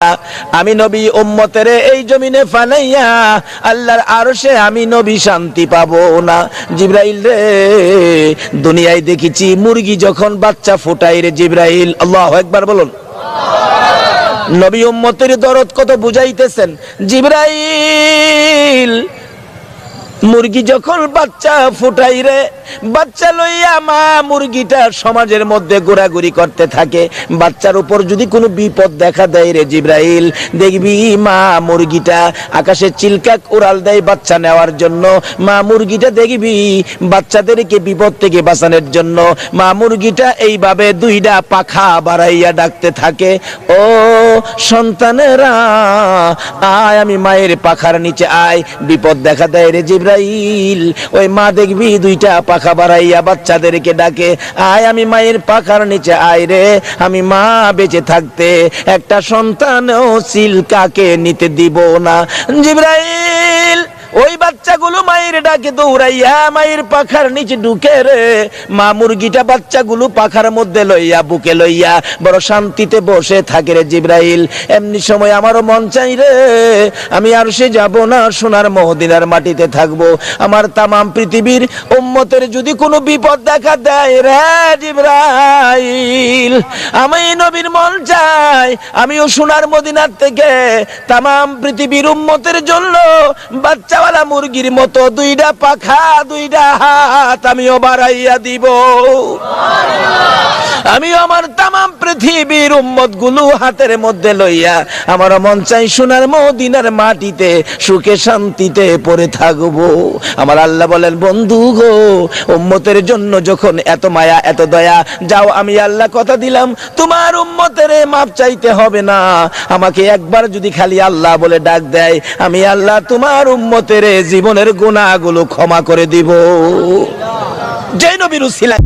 আমি নবী উম্মতের এই জমিনে ফালাইয়া আল্লাহর আরশে আমি নবী শান্তি পাবো না। জিবরাইল রে, দুনিয়ায় দেখেছি মুরগি যখন বাচ্চা ফোটায় রে জিবরাইল, আল্লাহু আকবার বলুন। নবী উম্মতের দরদ কত বুঝাইতেছেন জিবরাইল। মুরগি যখন বাচ্চা ফুটাই রে, বাচ্চা লইয়া মা মুরগিটা সমাজের মধ্যে ঘোরাঘুরি করতে থাকে। বাচ্চার উপর যদি কোনো বিপদ দেখা দেয় রে জিবরাইল, দেখবি মা মুরগিটা আকাশে চিলকাক উড়াল দেয় বাচ্চা নেওয়ার জন্য। মা মুরগিটা দেখবি বাচ্চাদেরকে বিপদ থেকে বাঁচানোর জন্য মা মুরগিটা এইভাবে দুইটা পাখা বাড়াইয়া ডাকতে থাকে, ও সন্তানেরা আয়, আমি মায়ের পাখার নিচে আয়। বিপদ দেখা দেয় রে জিবরাইল, ওই মা দেখবি দুইটা পাখা বাড়াইয়া বাচ্চাদেরকে ডাকে, আয় আমি মায়ের পাখার নিচে আয় রে, আমি মা বেঁচে থাকতে একটা সন্তানও চিলকাকে নিতে দিব না। জিবরাইল ওই বাচ্চাগুলো মায়ের ডাকে দৌড়াইয়া মায়ের পাখার নিচে ঢুকে রে, মা মুরগিটা বাচ্চাগুলো পাখার মধ্যে লইয়া বুকে লইয়া বড় শান্তিতে বসে থাকে রে জিবরাইল। এমনি সময় আমারও মন চাই রে, আমি আর সে যাব না, সোনার মদিনার মাটিতে থাকবো। আমার তামাম পৃথিবীর উম্মতের যদি কোনো বিপদ দেখা দেয় রে জিবরাইল, আমি নবীর মন চাই আমিও সোনার মদিনার থেকে তামাম পৃথিবীর উম্মতের জন্য বাচ্চাওয়ালা মুরগির মতো দুইটা পাখা দুইটা হাত আমিও বাড়াইয়া দিব। আমি আমার তামাম পৃথিবীর উম্মত গুলো হাতের মধ্যে লইয়া আমার মন চাই সোনার মদিনার মাটিতে সুখে শান্তিতে পড়ে থাকবো। আমার আল্লাহ বলেন, বন্ধু গো, উম্মতের জন্য যখন এত মায়া এত দয়া, যাও আমি আল্লাহ কথা দিলাম তোমার উম্মতের মাপ চাইতে হবে না। আমাকে একবার যদি খালি আল্লাহ বলে ডাক দেয়, আমি আল্লাহ তোমার উম্মতের জীবনের গুনাহগুলো ক্ষমা করে দিব। জয় নবীর উসিলায়।